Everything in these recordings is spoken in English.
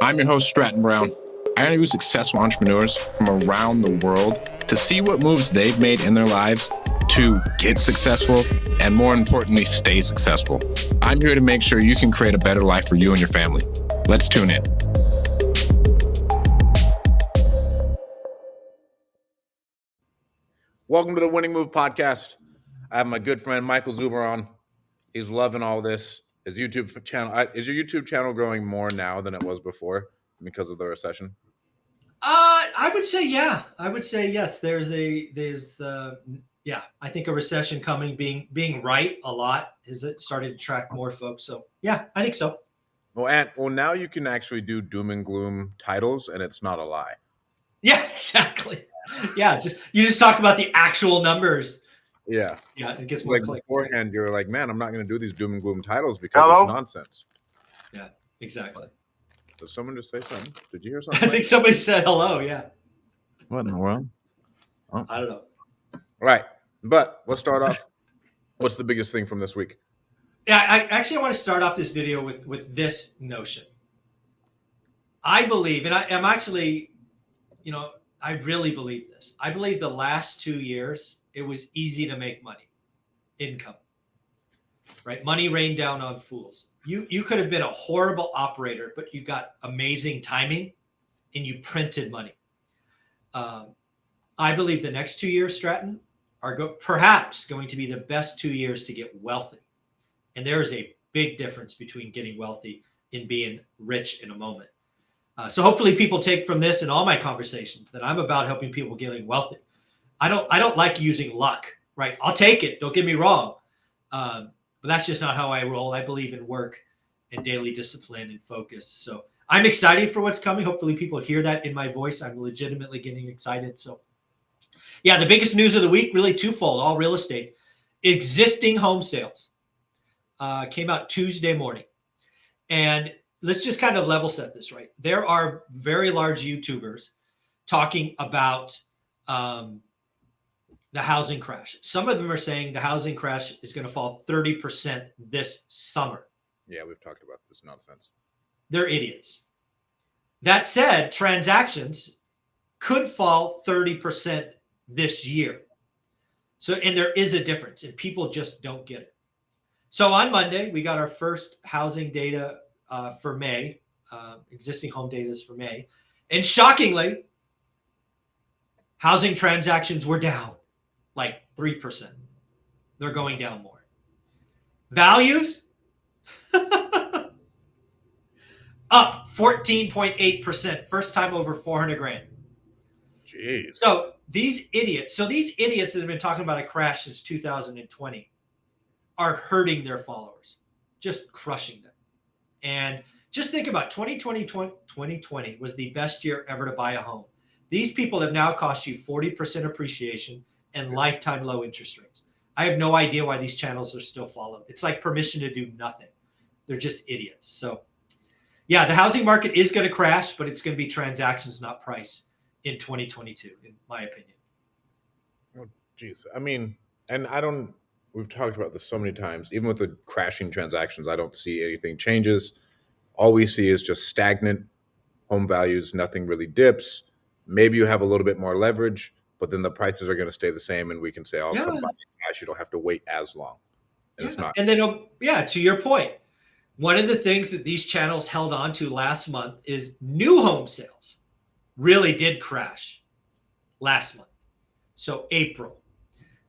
I'm your host, Stratton Brown. I interview successful entrepreneurs from around the world to see what moves they've made in their lives to get successful and, more importantly, stay successful. I'm here to make sure you can create a better life for you and your family. Let's tune in. Welcome to the Winning Move podcast. I have my good friend Michael Zuber on. He's loving all this. His YouTube channel is your YouTube channel growing more now than it was before because of the recession? I would say yeah. I would say yes. I think a recession coming, being right a lot, is it started to attract more folks. So yeah, I think so. Well, now you can actually do doom and gloom titles, and it's not a lie. Yeah, exactly. Yeah, you just talk about the actual numbers. Yeah, it gets more like clicks. Beforehand, you're like, man, I'm not going to do these doom and gloom titles because it's nonsense. Yeah, exactly. Did someone just say something? Did you hear something? I think somebody said hello. Yeah. What in the world? Oh. I don't know. Right, but let's start off. What's the biggest thing from this week? Yeah, I want to start off this video with this notion. I believe, and I'm actually, I really believe this. I believe the last 2 years, it was easy to make money, income, right? Money rained down on fools. You could have been a horrible operator, but you got amazing timing and you printed money. I believe the next 2 years, Stratton, are perhaps going to be the best 2 years to get wealthy. And there is a big difference between getting wealthy and being rich in a moment. So hopefully people take from this and all my conversations that I'm about helping people getting wealthy. I don't like using luck, right? I'll take it. Don't get me wrong. But that's just not how I roll. I believe in work and daily discipline and focus. So I'm excited for what's coming. Hopefully people hear that in my voice. I'm legitimately getting excited. So yeah, the biggest news of the week, really twofold, all real estate. Existing home sales came out Tuesday morning. And let's just kind of level set this, right? There are very large YouTubers talking about the housing crash. Some of them are saying the housing crash is going to fall 30% this summer. Yeah, we've talked about this nonsense. They're idiots. That said, transactions could fall 30% this year. So, and there is a difference, and people just don't get it. So on Monday, we got our first housing data for May. Existing home data is for May. And shockingly, housing transactions were down like 3%. They're going down more. Values up 14.8%. First time over 400 grand. Jeez. So these idiots that have been talking about a crash since 2020 are hurting their followers, just crushing them. And just think about 2020 was the best year ever to buy a home. These people have now cost you 40% appreciation and lifetime low interest rates. I have no idea why these channels are still followed. It's like permission to do nothing. They're just idiots. So yeah, the housing market is going to crash, but it's going to be transactions, not price in 2022, in my opinion. Oh, geez. I mean, and we've talked about this so many times. Even with the crashing transactions, I don't see anything changes. All we see is just stagnant home values. Nothing really dips. Maybe you have a little bit more leverage, but then the prices are going to stay the same, and we can say, "Oh, come buy cash. You don't have to wait as long." And it's not. And then, to your point, one of the things that these channels held on to last month is new home sales really did crash last month. So April.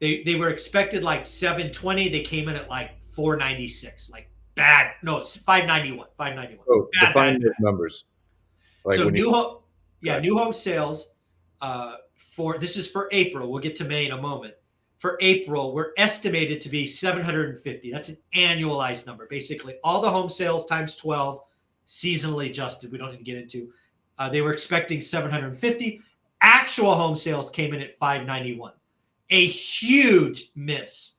They were expected like 720. They came in at like 496. Like bad. No, it's 591. 591. So define those numbers. Like so new home sales this is for April. We'll get to May in a moment. For April, we're estimated to be 750. That's an annualized number. Basically, all the home sales times 12, seasonally adjusted. We don't need to get into. They were expecting 750. Actual home sales came in at 591. A huge miss,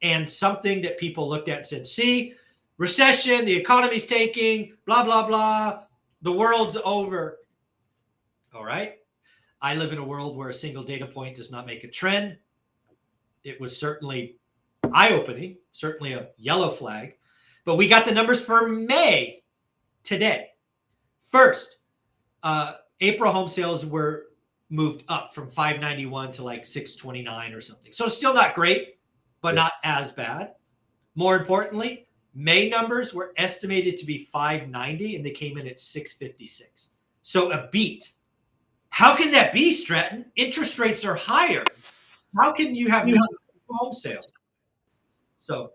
and something that people looked at and said, see, recession, the economy's tanking, blah, blah, blah. The world's over. All right. I live in a world where a single data point does not make a trend. It was certainly eye-opening, certainly a yellow flag. But we got the numbers for May today. First, April home sales were moved up from 591 to like 629 or something. So still not great, but not as bad. More importantly, May numbers were estimated to be 590 and they came in at 656. So a beat. How can that be, Stratton? Interest rates are higher. How can you have new home sales? So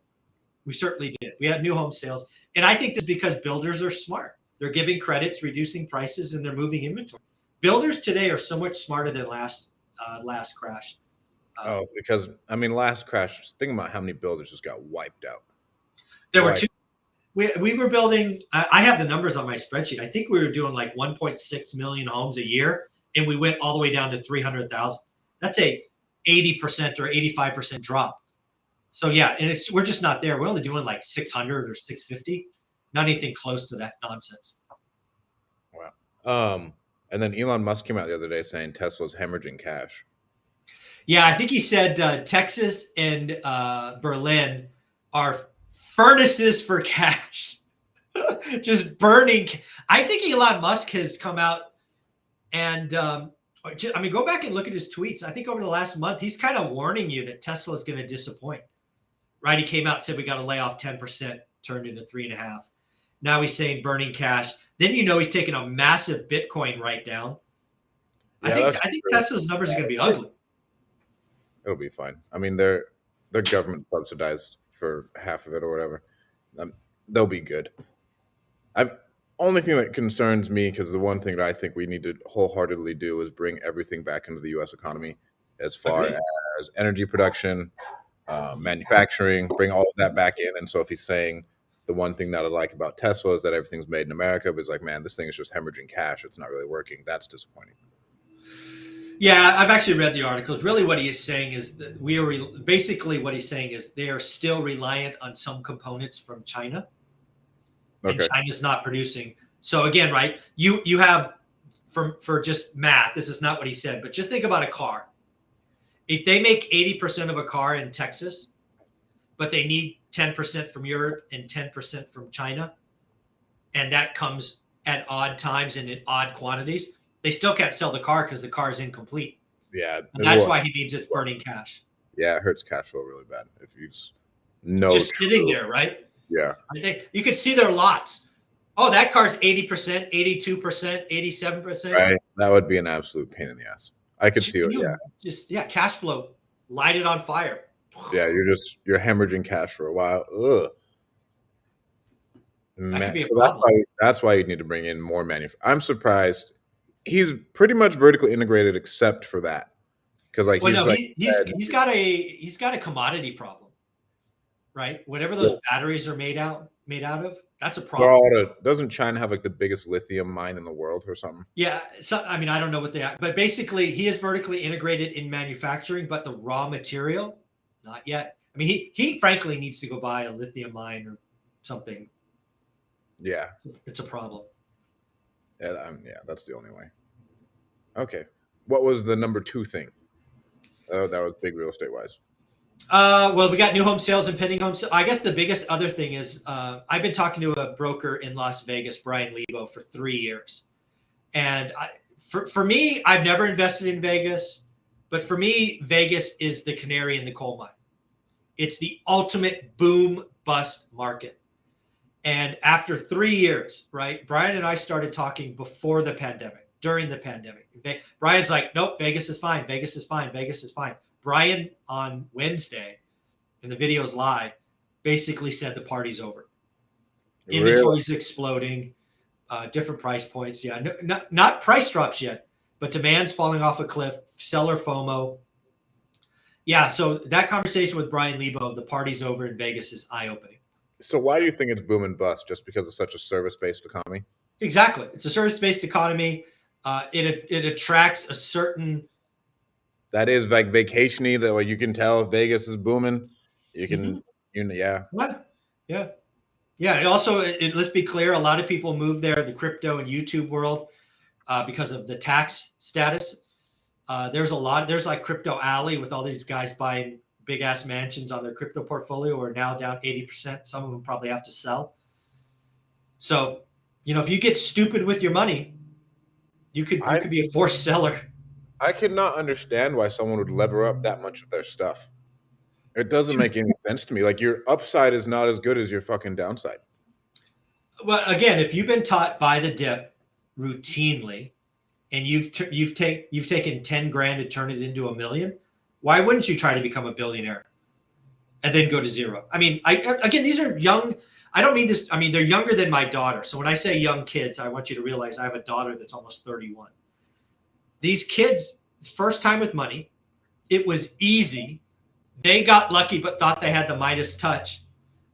we certainly did. We had new home sales. And I think that's because builders are smart. They're giving credits, reducing prices, and they're moving inventory. Builders today are so much smarter than last crash. It's because, I mean, last crash, think about how many builders just got wiped out. There were two. We were building, I have the numbers on my spreadsheet. I think we were doing like 1.6 million homes a year, and we went all the way down to 300,000. That's a 80% or 85% drop. So yeah, and we're just not there. We're only doing like 600 or 650, not anything close to that nonsense. Wow. And then Elon Musk came out the other day saying Tesla's hemorrhaging cash. Yeah, I think he said Texas and Berlin are furnaces for cash, just burning. I think Elon Musk has come out and, go back and look at his tweets. I think over the last month, he's kind of warning you that Tesla is going to disappoint, right? He came out and said, we got to lay off 10%, turned into 3.5. Now he's saying burning cash. Then, he's taking a massive Bitcoin write down. Yeah, I think Tesla's numbers are going to be ugly. It'll be fine. I mean, they're government subsidized for half of it or whatever. They'll be good. Only thing that concerns me, because the one thing that I think we need to wholeheartedly do is bring everything back into the U.S. economy as far as energy production, manufacturing, bring all of that back in. And so if he's saying the one thing that I like about Tesla is that everything's made in America, but it's like, man, this thing is just hemorrhaging cash. It's not really working. That's disappointing. Yeah, I've actually read the articles. Really what he is saying is that what he's saying is they are still reliant on some components from China. And China's not producing. So again, right, you have, for just math, this is not what he said, but just think about a car. If they make 80% of a car in Texas, but they need 10% from Europe and 10% from China, and that comes at odd times and in odd quantities, they still can't sell the car because the car is incomplete. Yeah. And that's why he means it's burning cash. Yeah, it hurts cash flow really bad. If you just sitting there, right? Yeah. You could see their lots. Oh, that car's 80%, 82%, 87%. Right. That would be an absolute pain in the ass. I could see it. Yeah. Cash flow, light it on fire. Yeah, you're hemorrhaging cash for a while. Ugh. Man, so that's why you need to bring in more manufacturing. I'm surprised. He's pretty much vertically integrated except for that. Because he's got a commodity problem, right? Whatever those batteries are made out of, that's a problem. Doesn't China have like the biggest lithium mine in the world or something? Yeah, so I mean, I don't know what they are, but basically he is vertically integrated in manufacturing, but the raw material, not yet. I mean, he frankly needs to go buy a lithium mine or something. Yeah, it's a problem. Yeah, that's the only way. Okay, what was the number 2 thing? Oh, that was big real estate wise. Well, we got new home sales and pending home sales. I guess the biggest other thing is I've been talking to a broker in Las Vegas, Brian Lebo, for 3 years. And for me, I've never invested in Vegas, but for me, Vegas is the canary in the coal mine. It's the ultimate boom bust market. And after 3 years, right, Brian and I started talking before the pandemic, during the pandemic. Brian's like, nope, Vegas is fine. Vegas is fine. Vegas is fine. Brian on Wednesday, and the video's live, basically said the party's over. Inventory's exploding, different price points. Yeah, not price drops yet, but demand's falling off a cliff, seller FOMO. Yeah, so that conversation with Brian Lebo, the party's over in Vegas, is eye-opening. So why do you think it's boom and bust? Just because it's such a service-based economy? Exactly. It's a service-based economy. It attracts a certain... That is like vacation-y, that way you can tell if Vegas is booming. You can, yeah. Yeah. And also, let's be clear, a lot of people move there, the crypto and YouTube world, because of the tax status. There's like Crypto Alley with all these guys buying big ass mansions on their crypto portfolio are now down 80%. Some of them probably have to sell. So You know, if you get stupid with your money, you could be a forced seller. I could not understand why someone would lever up that much of their stuff. It doesn't make any sense to me. Like your upside is not as good as your fucking downside. Well, again, if you've been taught buy the dip routinely, and you've taken 10 grand to turn it into $1 million, why wouldn't you try to become a billionaire and then go to zero? I mean, again, these are young. I don't mean this. I mean, they're younger than my daughter. So when I say young kids, I want you to realize I have a daughter that's almost 31. These kids, first time with money, it was easy. They got lucky, but thought they had the Midas touch.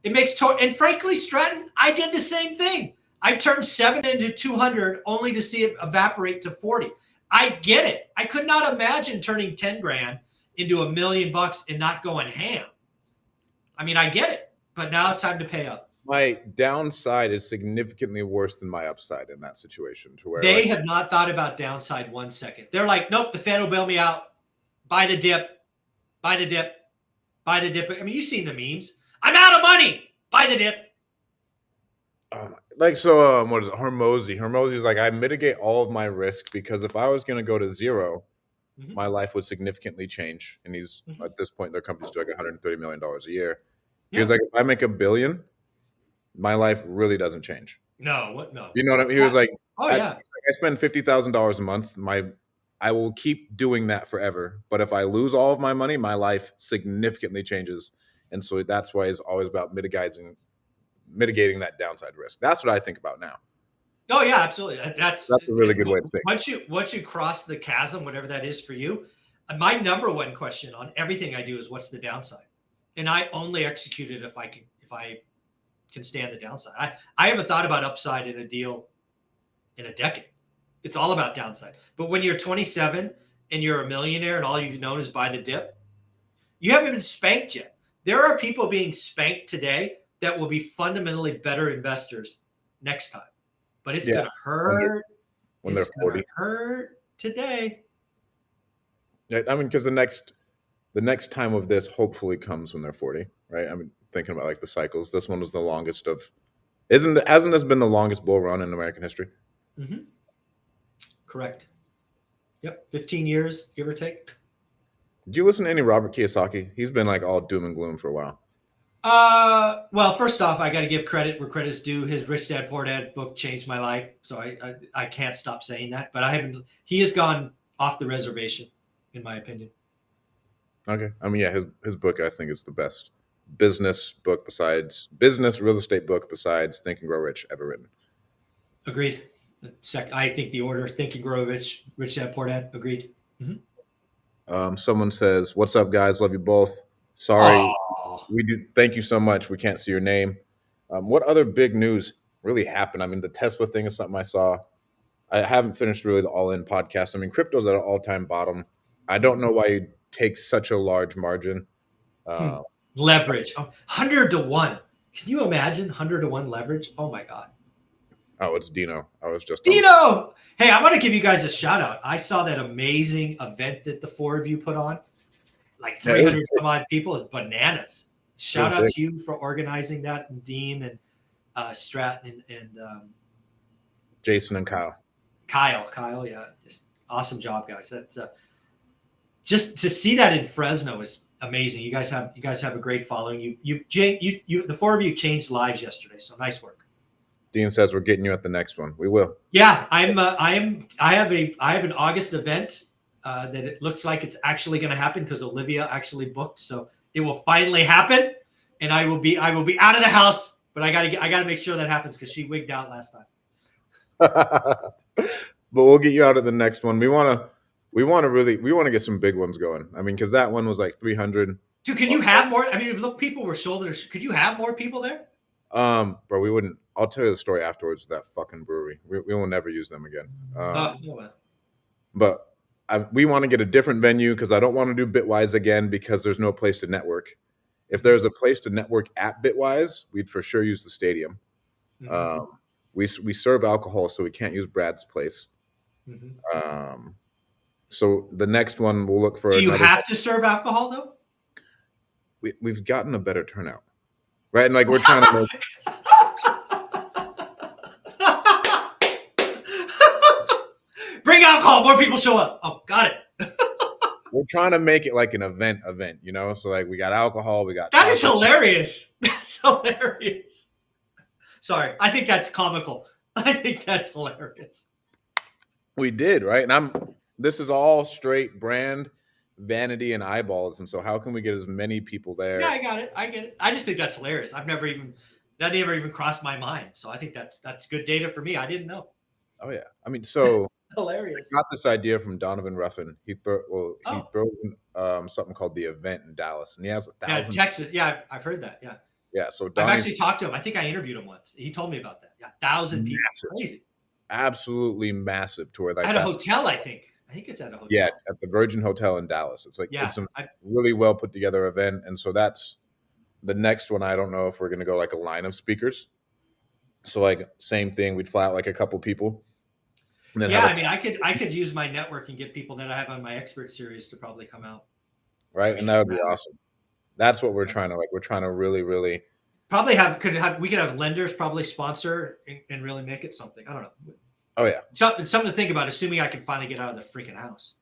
It makes and frankly, Stratton, I did the same thing. I turned 7 into 200 only to see it evaporate to 40. I get it. I could not imagine turning 10 grand into $1 million and not going ham. I mean, I get it, but now it's time to pay up. My downside is significantly worse than my upside in that situation. To where they have not thought about downside 1 second. They're like, nope, the Fed will bail me out. Buy the dip, buy the dip, buy the dip. I mean, you've seen the memes. I'm out of money. Buy the dip. What is it? Hormozy is like, I mitigate all of my risk because if I was going to go to zero, my life would significantly change. And he's at this point, their company's doing $130 million a year. He was like, if I make $1 billion, my life really doesn't change. No, what? No. You know what I mean? He was like, I spend $50,000 a month. I will keep doing that forever. But if I lose all of my money, my life significantly changes. And so that's why it's always about mitigating that downside risk. That's what I think about now. Oh yeah, absolutely. That's a really good way to think. Once you cross the chasm, whatever that is for you, my number one question on everything I do is what's the downside? And I only execute it if I can stand the downside. I haven't thought about upside in a deal in a decade. It's all about downside. But when you're 27 and you're a millionaire and all you've known is buy the dip, you haven't been spanked yet. There are people being spanked today that will be fundamentally better investors next time. But it's going to hurt when they're 40. Hurt today. I mean, because the next time of this hopefully comes when they're 40, right? I mean, thinking about like the cycles. This one was the longest of. Hasn't this been the longest bull run in American history? Mm-hmm. Correct. Yep, 15 years, give or take. Did you listen to any Robert Kiyosaki? He's been like all doom and gloom for a while. Well, first off, I got to give credit where credit's due. His Rich Dad Poor Dad book changed my life, so I can't stop saying that. But he has gone off the reservation, in my opinion. Okay, I mean, yeah, his book I think is the best business real estate book besides Think and Grow Rich ever written. Agreed. I think the order Think and Grow Rich, Rich Dad Poor Dad. Agreed. Mm-hmm. Someone says, "What's up, guys? Love you both. Sorry, we do. Thank you so much. We can't see your name. What other big news really happened? I mean, the Tesla thing is something I saw. I haven't finished really the All In podcast. I mean, crypto's at an all-time bottom. I don't know why you take such a large margin. Leverage 100 to 1. Can you imagine 100 to 1 leverage? Oh my God. Oh, it's Dino. I was just Dino. Hey, I want to give you guys a shout out. I saw that amazing event that the four of you put on. Like 300 some odd people. It's bananas. Shout out to you for organizing that, and Dean and Stratton and Jason and Kyle. Kyle, yeah, just awesome job, guys. That's just to see that in Fresno is amazing. You guys have a great following. You the four of you changed lives yesterday, so nice work. Dean says we're getting you at the next one. We will. Yeah, I have an August event that it looks like it's actually going to happen because Olivia actually booked, so it will finally happen, and I will be out of the house, but I gotta make sure that happens because she wigged out last time. But we'll get you out of the next one. We want to get some big ones going. I mean, because that one was like 300. Dude, can you have more? I mean, if people were shoulders, could you have more people there? Bro, we wouldn't. I'll tell you the story afterwards. That fucking brewery. We will never use them again. But we want to get a different venue because I don't want to do Bitwise again because there's no place to network. If there's a place to network at Bitwise, we'd for sure use the stadium. Mm-hmm. We serve alcohol, so we can't use Brad's place. Mm-hmm. So the next one we'll look for. Do you have to serve alcohol though? We've gotten a better turnout, right? And like we're trying to make. alcohol, more people show up. Oh, got it. We're trying to make it like an event, you know? So like we got alcohol, we got That is tacos. hilarious. That's hilarious. Sorry, I think that's comical. I think that's hilarious. We did, right? And this is all straight brand vanity and eyeballs. And so how can we get as many people there? Yeah, I got it. I get it. I just think that's hilarious. That never even crossed my mind. So I think that's good data for me. I didn't know. Oh yeah. I mean, so Hilarious. I got this idea from Donovan Ruffin. He throws something called the event in Dallas, and he has 1,000. Texas. Yeah, I've heard that. Yeah. Yeah. So I've Donnie's actually talked to him. I think I interviewed him once. He told me about that. Yeah, 1,000 people. Massive. Crazy. Absolutely massive to where like At a hotel, I think. I think it's at a hotel. Yeah, at the Virgin Hotel in Dallas. It's like it's a really well put together event, and so that's the next one. I don't know if we're gonna go like a line of speakers. So like same thing, we'd fly out like a couple people. And then I mean, I could use my network and get people that I have on my expert series to probably come out. Right, and that would be awesome. That's what we're trying to like. We're trying to really probably we could have lenders probably sponsor and really make it something. I don't know. Oh yeah, something to think about. Assuming I can finally get out of the freaking house.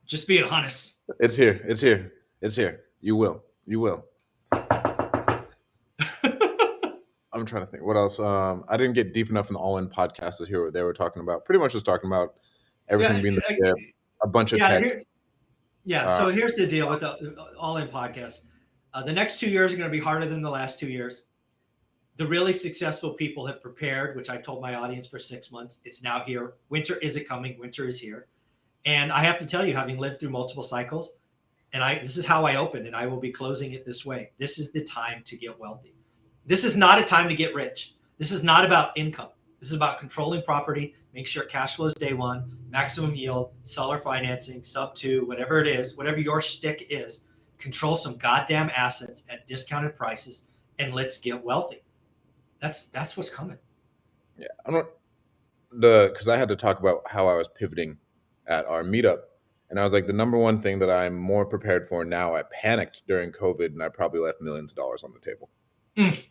Just being honest. It's here. It's here. It's here. You will. I'm trying to think what else. I didn't get deep enough in the All-In podcast to hear what they were talking about. Pretty much just talking about everything being a bunch of text. So here's the deal with the All-In podcast. The next 2 years are going to be harder than the last 2 years. The really successful people have prepared, which I told my audience for 6 months. It's now here. Winter isn't coming. Winter is here. And I have to tell you, having lived through multiple cycles, this is how I opened, and I will be closing it this way. This is the time to get wealthy. This is not a time to get rich. This is not about income. This is about controlling property, make sure cash flows day one, maximum yield, seller financing, sub 2, whatever it is, whatever your shtick is, control some goddamn assets at discounted prices, and let's get wealthy. That's what's coming. Yeah, because I had to talk about how I was pivoting at our meetup, and I was like, the number one thing that I'm more prepared for now. I panicked during COVID, and I probably left millions of dollars on the table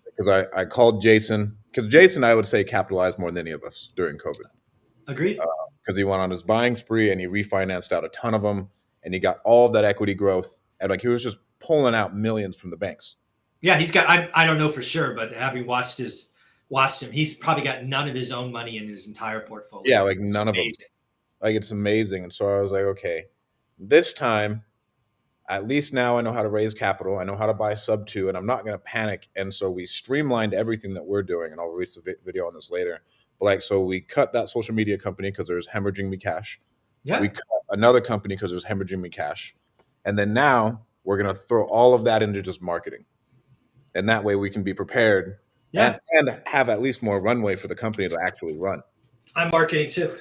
because I called Jason, because Jason, I would say, capitalized more than any of us during COVID. Agreed. Because he went on his buying spree and he refinanced out a ton of them, and he got all of that equity growth, and like he was just pulling out millions from the banks. Yeah, he's got. I don't know for sure, but having watched him, he's probably got none of his own money in his entire portfolio. Yeah, like none of them. Like it's amazing. And so I was like, okay, this time, at least now I know how to raise capital. I know how to buy sub 2, and I'm not going to panic. And so we streamlined everything that we're doing, and I'll release a video on this later. But like, so we cut that social media company because there's hemorrhaging me cash. Yeah. We cut another company because there's hemorrhaging me cash. And then now we're going to throw all of that into just marketing. And that way we can be prepared and have at least more runway for the company to actually run. I'm marketing too.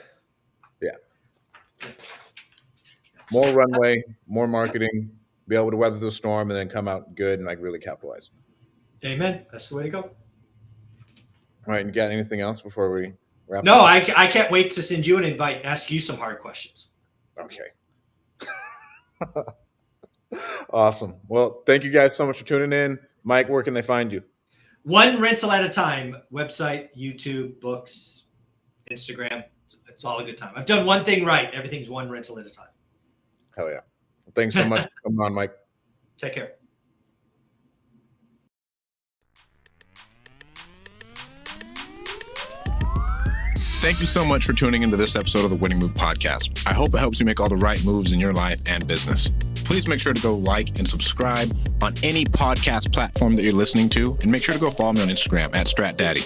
Yeah. More runway, more marketing, be able to weather the storm and then come out good and like really capitalize. Amen. That's the way to go. All right. And you got anything else before we wrap No, up? I can't wait to send you an invite and ask you some hard questions. Okay. Awesome. Well, thank you guys so much for tuning in. Mike, where can they find you? One rental at a time. Website, YouTube, books, Instagram. It's all a good time. I've done one thing right. Everything's one rental at a time. Hell yeah. Well, thanks so much for coming on, Mike. Take care. Thank you so much for tuning into this episode of the Winning Move Podcast. I hope it helps you make all the right moves in your life and business. Please make sure to go like and subscribe on any podcast platform that you're listening to, and make sure to go follow me on Instagram at StratDaddy.